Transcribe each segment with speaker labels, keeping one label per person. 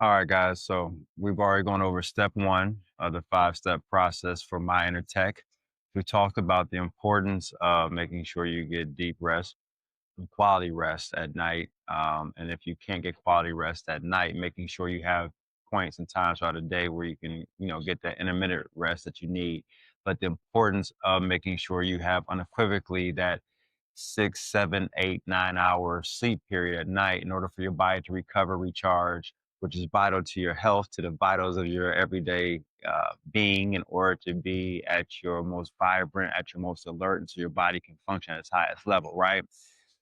Speaker 1: All right, guys. So we've already gone over step one of the 5-step process for my inner tech. We talked about the importance of making sure you get deep rest and quality rest at night. And if you can't get quality rest at night, making sure you have points and times throughout the day where you can, get that intermittent rest that you need. But the importance of making sure you have unequivocally that 6, 7, 8, 9 hour sleep period at night in order for your body to recover, recharge, which is vital to your health, to the vitals of your everyday being, in order to be at your most vibrant, at your most alert, and so your body can function at its highest level, right?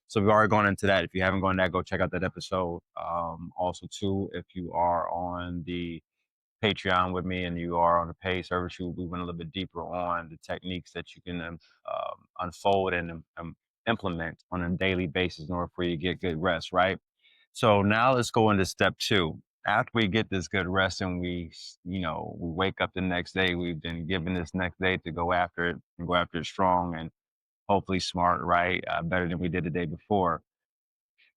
Speaker 1: So we've already gone into that. If you haven't gone there, go check out that episode. Also, too, if you are on the Patreon with me and you are on the paid service, we went a little bit deeper on the techniques that you can unfold and implement on a daily basis in order for you to get good rest, right? So now let's go into step two. After we get this good rest and we wake up the next day, we've been given this next day to go after it and go after it strong and hopefully smart, right? Better than we did the day before.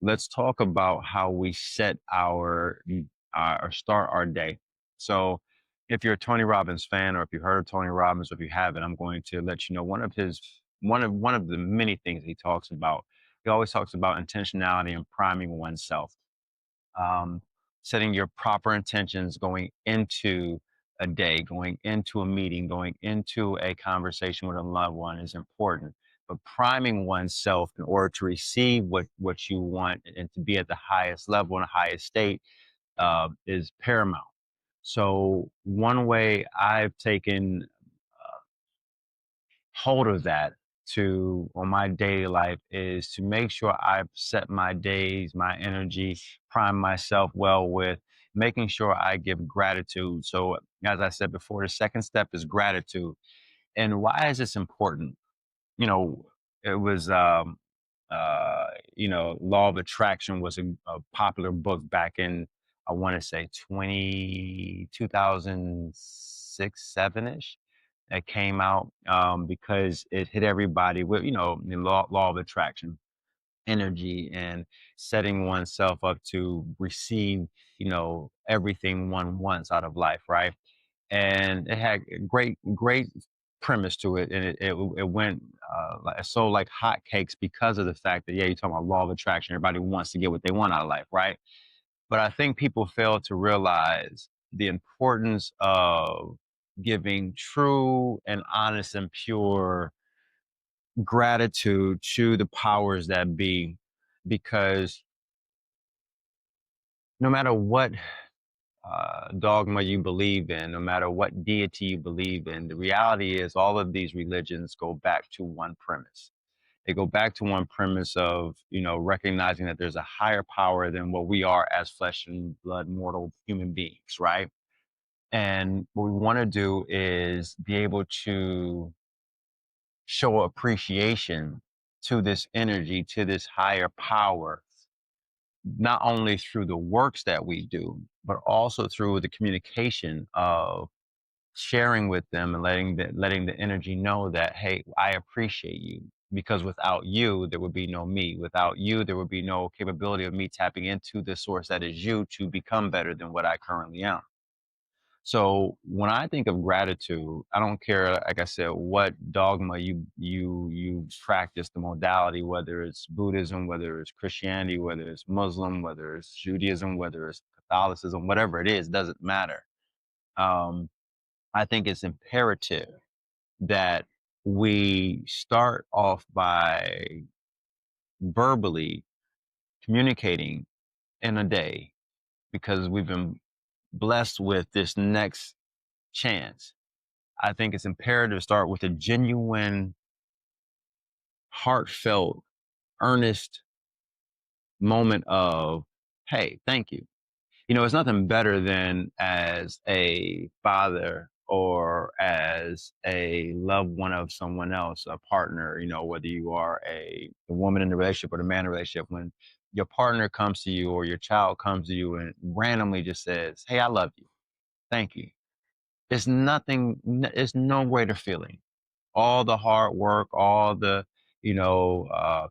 Speaker 1: Let's talk about how we set or start our day. So, if you're a Tony Robbins fan, or if you heard of Tony Robbins, or if you haven't, I'm going to let you know one of the many things he talks about. He always talks about intentionality and priming oneself, um, setting your proper intentions going into a day, going into a meeting, going into a conversation with a loved one is important. But priming oneself in order to receive what you want and to be at the highest level and highest state is paramount. So one way I've taken hold of that to on my daily life is to make sure I've set my days, my energy, prime myself well with making sure I give gratitude. So as I said before, the second step is gratitude. And why is this important? You know, it was Law of Attraction was a popular book back in, I want to say 2006, 7-ish. It came out because it hit everybody with, the law of attraction, energy, and setting oneself up to receive, everything one wants out of life, right? And it had a great premise to it, and it went like hotcakes because of the fact that, yeah, you're talking about law of attraction. Everybody wants to get what they want out of life, right? But I think people fail to realize the importance of giving true and honest and pure gratitude to the powers that be, because no matter what dogma you believe in, no matter what deity you believe in, the reality is all of these religions go back to one premise. They go back to one premise of, recognizing that there's a higher power than what we are as flesh and blood mortal human beings, right? And what we want to do is be able to show appreciation to this energy, to this higher power, not only through the works that we do, but also through the communication of sharing with them and letting the energy know that, hey, I appreciate you, because without you there would be no me. Without you there would be no capability of me tapping into the source that is you to become better than what I currently am. So when I think of gratitude, I don't care, like I said, what dogma you practice, the modality, whether it's Buddhism, whether it's Christianity, whether it's Muslim, whether it's Judaism, whether it's Catholicism, whatever it is, doesn't matter. Um, I think it's imperative that we start off by verbally communicating in a day, because we've been blessed with this next chance. I think it's imperative to start with a genuine, heartfelt, earnest moment of, hey, thank you. It's nothing better than, as a father or as a loved one of someone else, a partner, whether you are a woman in a relationship or a man in a relationship, when your partner comes to you or your child comes to you and randomly just says, hey, I love you. Thank you. It's no greater feeling. All the hard work, all the,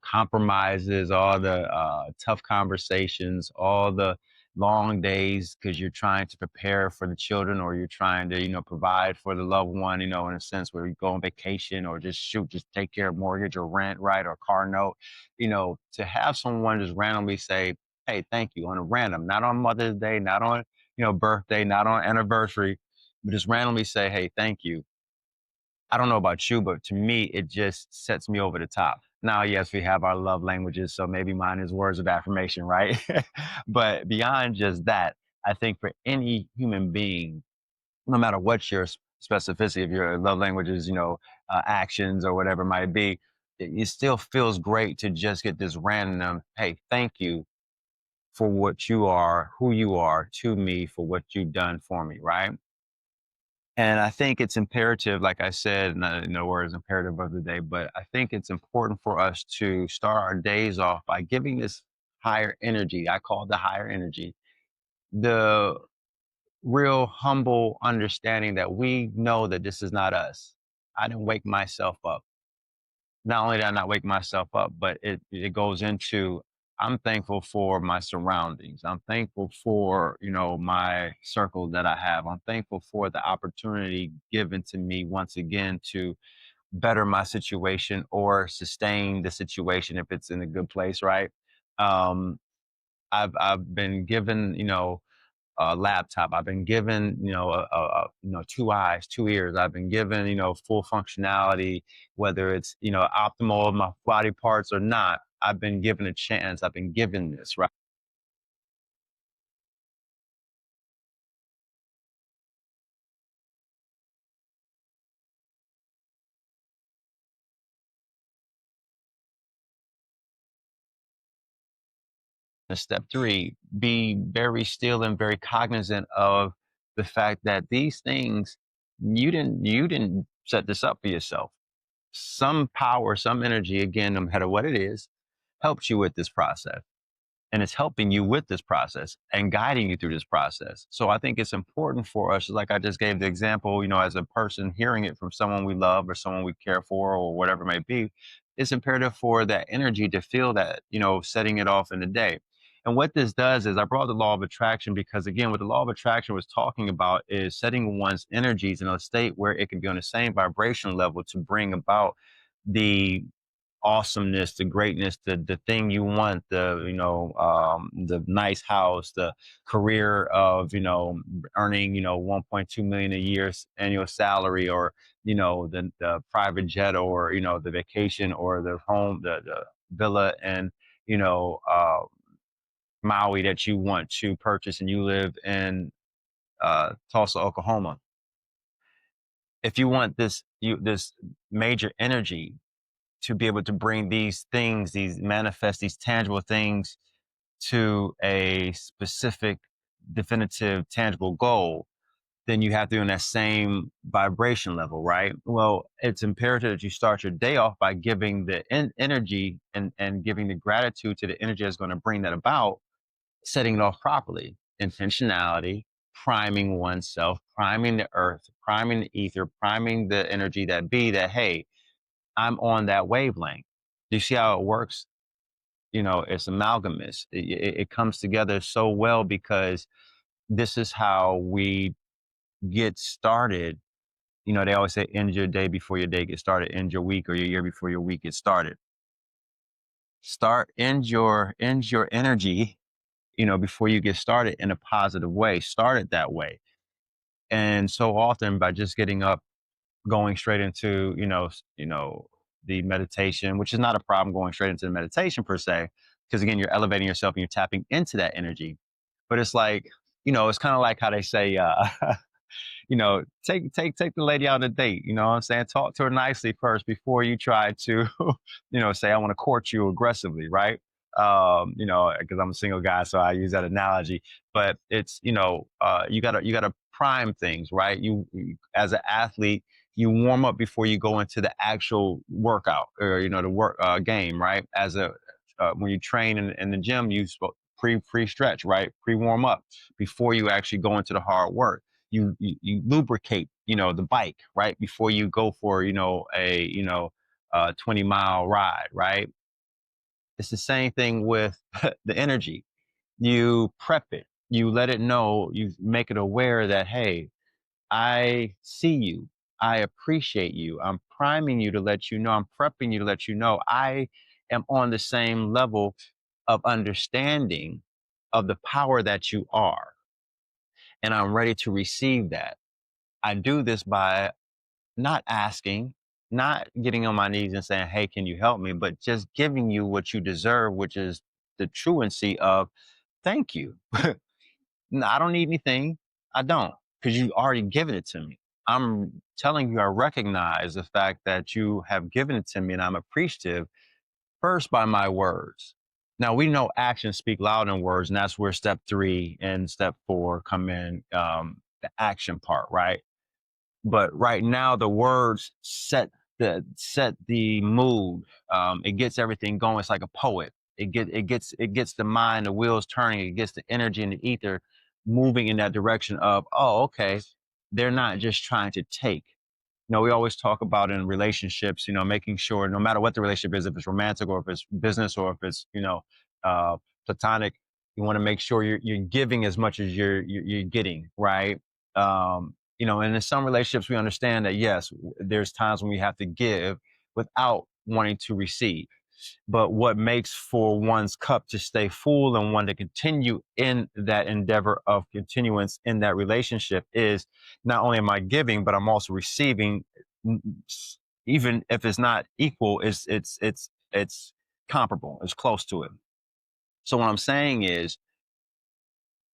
Speaker 1: compromises, all the tough conversations, all the, long days because you're trying to prepare for the children, or you're trying to, provide for the loved one, in a sense where you go on vacation, or just take care of mortgage or rent, right? Or car note, to have someone just randomly say, hey, thank you, on a random, not on Mother's Day, not on, birthday, not on anniversary, but just randomly say, hey, thank you. I don't know about you, but to me, it just sets me over the top. Now, yes, we have our love languages, so maybe mine is words of affirmation, right? But beyond just that, I think for any human being, no matter what your specificity of your love languages, actions or whatever it might be, it still feels great to just get this random, hey, thank you for what you are, who you are to me, for what you've done for me, right? And I think it's imperative, like I said, not in the words imperative of the day, but I think it's important for us to start our days off by giving this higher energy. I call it the higher energy, the real humble understanding that we know that this is not us. I didn't wake myself up. Not only did I not wake myself up, but it goes into, I'm thankful for my surroundings. I'm thankful for, my circle that I have. I'm thankful for the opportunity given to me once again to better my situation or sustain the situation if it's in a good place, right? Um, I've been given, laptop. I've been given, two eyes, two ears. I've been given, full functionality, whether it's, optimal of my body parts or not. I've been given a chance. I've been given this, right? And step three, be very still and very cognizant of the fact that these things, you didn't set this up for yourself. Some power, some energy, again, no matter what it is, helps you with this process, and it's helping you with this process and guiding you through this process. So I think it's important for us, like I just gave the example, as a person hearing it from someone we love or someone we care for or whatever it may be, it's imperative for that energy to feel that, setting it off in the day. And what this does is, I brought the law of attraction because, again, what the law of attraction was talking about is setting one's energies in a state where it can be on the same vibration level to bring about the awesomeness, the greatness, the thing you want, the nice house, the career of, earning, 1.2 million a year annual salary, or, the private jet, or, the vacation, or the home, the villa, and, you know, uh, Maui that you want to purchase, and you live in Tulsa, Oklahoma. If you want this major energy to be able to bring these things, these manifest, these tangible things to a specific, definitive, tangible goal, then you have to be on that same vibration level, right? Well, it's imperative that you start your day off by giving the energy, and giving the gratitude to the energy that's going to bring that about, setting it off properly. Intentionality, priming oneself, priming the earth, priming the ether, priming the energy that be that, hey, I'm on that wavelength. Do you see how it works? It's amalgamous. It comes together so well because this is how we get started. They always say, end your day before your day gets started, end your week or your year before your week gets started. End your energy, before you get started in a positive way. Start it that way. And so often, by just getting up, going straight into, the meditation, which is not a problem, going straight into the meditation per se, because again, you're elevating yourself and you're tapping into that energy. But it's like, it's kind of like how they say, take the lady out on a date. You know what I'm saying? Talk to her nicely first before you try to, say, I want to court you aggressively, right? Because I'm a single guy, so I use that analogy. But it's, you gotta prime things, right? As an athlete, you warm up before you go into the actual workout, or the work game, right? When you train in the gym, you pre stretch, right? Pre warm up before you actually go into the hard work. You lubricate, the bike, right, before you go for, a 20-mile ride, right? It's the same thing with the energy. You prep it, you let it know, you make it aware that, hey, I see you. I appreciate you. I'm priming you to let you know, I'm prepping you to let you know I am on the same level of understanding of the power that you are. And I'm ready to receive that. I do this by not asking, not getting on my knees and saying, hey, can you help me? But just giving you what you deserve, which is the truancy of thank you. No, I don't need anything. I don't, because you already given it to me. I'm telling you, I recognize the fact that you have given it to me, and I'm appreciative first by my words. Now we know actions speak louder than words, and that's where step 3 and step 4 come in, the action part, right? But right now, the words set the mood. It gets everything going. It's like a poet. It gets the mind, the wheels turning. It gets the energy and the ether moving in that direction of, oh, okay, they're not just trying to take. We always talk about in relationships, making sure no matter what the relationship is, if it's romantic or if it's business or if it's, uh, platonic, you want to make sure you're giving as much as you're getting, right? And in some relationships, we understand that yes, there's times when we have to give without wanting to receive. But what makes for one's cup to stay full and one to continue in that endeavor of continuance in that relationship is not only am I giving, but I'm also receiving, even if it's not equal, it's comparable, it's close to it. So what I'm saying is,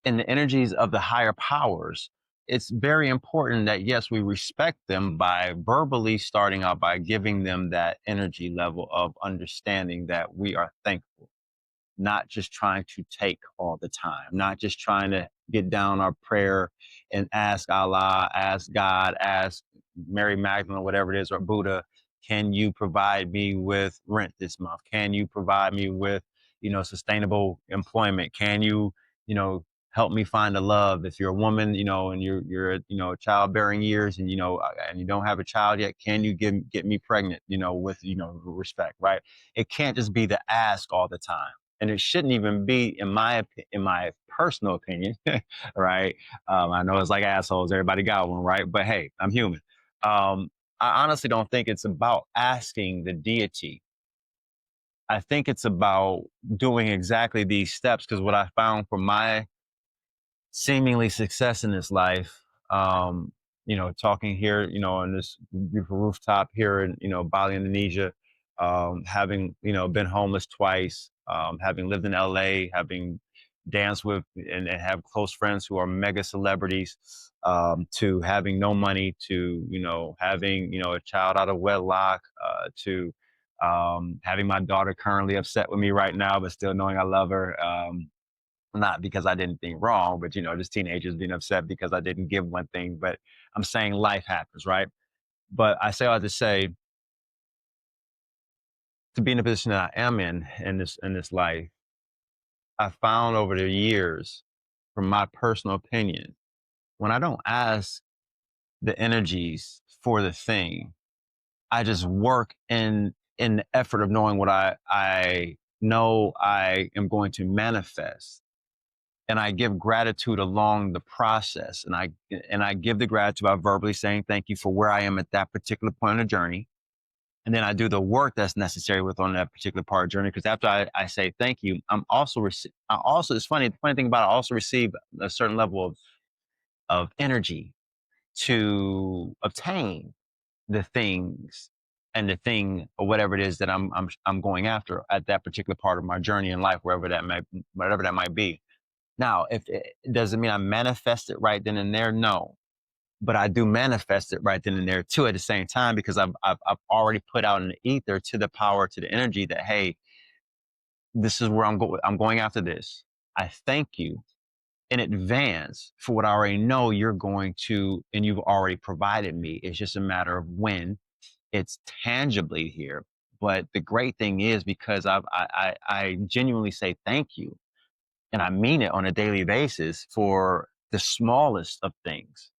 Speaker 1: in the energies of the higher powers, it's very important that, yes, we respect them by verbally starting out by giving them that energy level of understanding that we are thankful, not just trying to take all the time, not just trying to get down our prayer and ask Allah, ask God, ask Mary Magdalene, or whatever it is, or Buddha, can you provide me with rent this month? Can you provide me with, sustainable employment? Can you, help me find a love? If you're a woman, and you're, childbearing years and, and you don't have a child yet, can you get me pregnant, with, respect, right? It can't just be the ask all the time. And it shouldn't even be, in my personal opinion, right? I know it's like assholes, everybody got one, right? But hey, I'm human. I honestly don't think it's about asking the deity. I think it's about doing exactly these steps, because what I found from my seemingly success in this life, talking here, on this beautiful rooftop here in, Bali, Indonesia, having, been homeless twice, having lived in LA, having danced with and have close friends who are mega celebrities, to having no money, to, having, a child out of wedlock, to, having my daughter currently upset with me right now, but still knowing I love her. Not because I did anything wrong, but just teenagers being upset because I didn't give one thing. But I'm saying life happens, right? But I say all to say, to be in the position that I am in this life, I found over the years, from my personal opinion, when I don't ask the energies for the thing, I just work in the effort of knowing what I know I am going to manifest, and I give gratitude along the process. And I give the gratitude by verbally saying thank you for where I am at that particular point in the journey. And then I do the work that's necessary with on that particular part of the journey. Because after I say thank you, it's funny. The funny thing about it, I also receive a certain level of energy to obtain the things and the thing or whatever it is that I'm going after at that particular part of my journey in life, whatever that might be. Now, if it doesn't mean I manifest it right then and there, no. But I do manifest it right then and there too at the same time, because I've already put out in the ether to the power, to the energy that, hey, this is where I'm going. I'm going after this. I thank you in advance for what I already know you're going to, and you've already provided me. It's just a matter of when it's tangibly here. But the great thing is, because I genuinely say thank you, and I mean it on a daily basis for the smallest of things.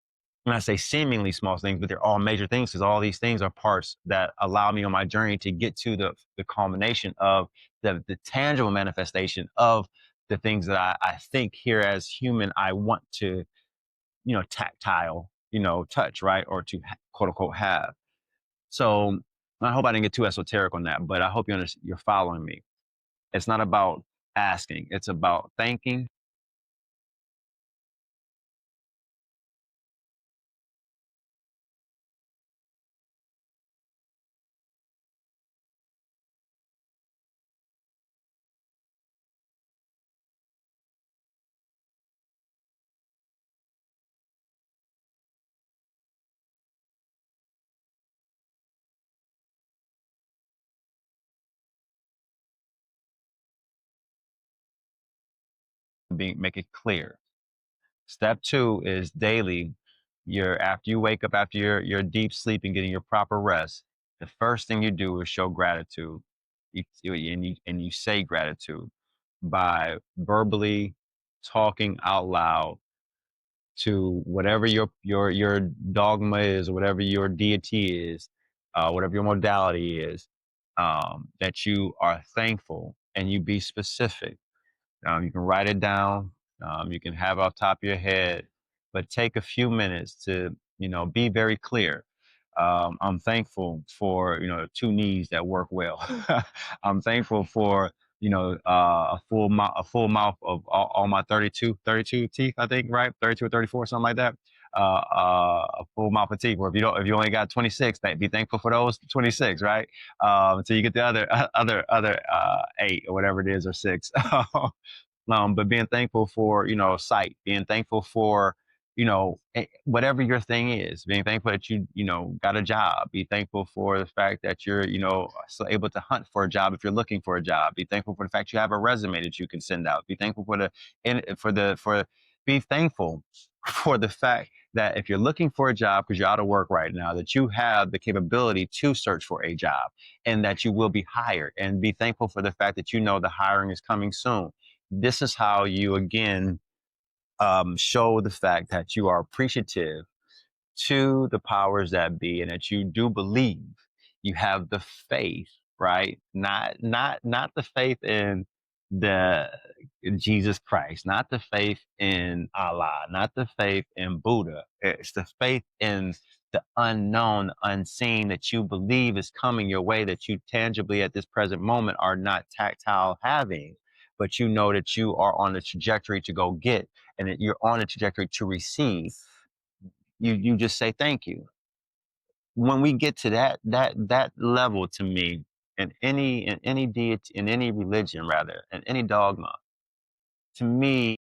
Speaker 1: When I say seemingly small things, but they're all major things, because all these things are parts that allow me on my journey to get to the culmination of the tangible manifestation of the things that I think here as human I want to, tactile, touch, right? Or to quote unquote have. So I hope I didn't get too esoteric on that, but I hope you're following me. It's not about asking, it's about thanking, make it clear. Step two is daily. After you wake up after your deep sleep and getting your proper rest, the first thing you do is show gratitude. And you say gratitude by verbally talking out loud to whatever your dogma is, or whatever your deity is, whatever your modality is, that you are thankful, and you be specific. You can write it down. You can have it off top of your head, but take a few minutes to, be very clear. I'm thankful for, two knees that work well. I'm thankful for, a full mouth of all my 32 teeth, I think, right? 32 or 34, something like that. A full mouth of teeth. Or if you only got 26, be thankful for those 26, right? Until you get the other 8 or whatever it is, or 6. But being thankful for, sight, being thankful for, whatever your thing is, being thankful that you got a job, be thankful for the fact that you're, still able to hunt for a job if you're looking for a job, be thankful for the fact you have a resume that you can send out, be thankful be thankful for the fact that if you're looking for a job because you're out of work right now, that you have the capability to search for a job and that you will be hired, and be thankful for the fact that the hiring is coming soon. This is how you, again, show the fact that you are appreciative to the powers that be, and that you do believe, you have the faith, right? Not the faith in the Jesus Christ, not the faith in Allah, not the faith in Buddha. It's the faith in the unknown, unseen, that you believe is coming your way, that you tangibly at this present moment are not tactile having, but you know that you are on the trajectory to go get, and that you're on a trajectory to receive. You just say thank you. When we get to that level, to me, in any deity, in any religion, rather, in any dogma, to me,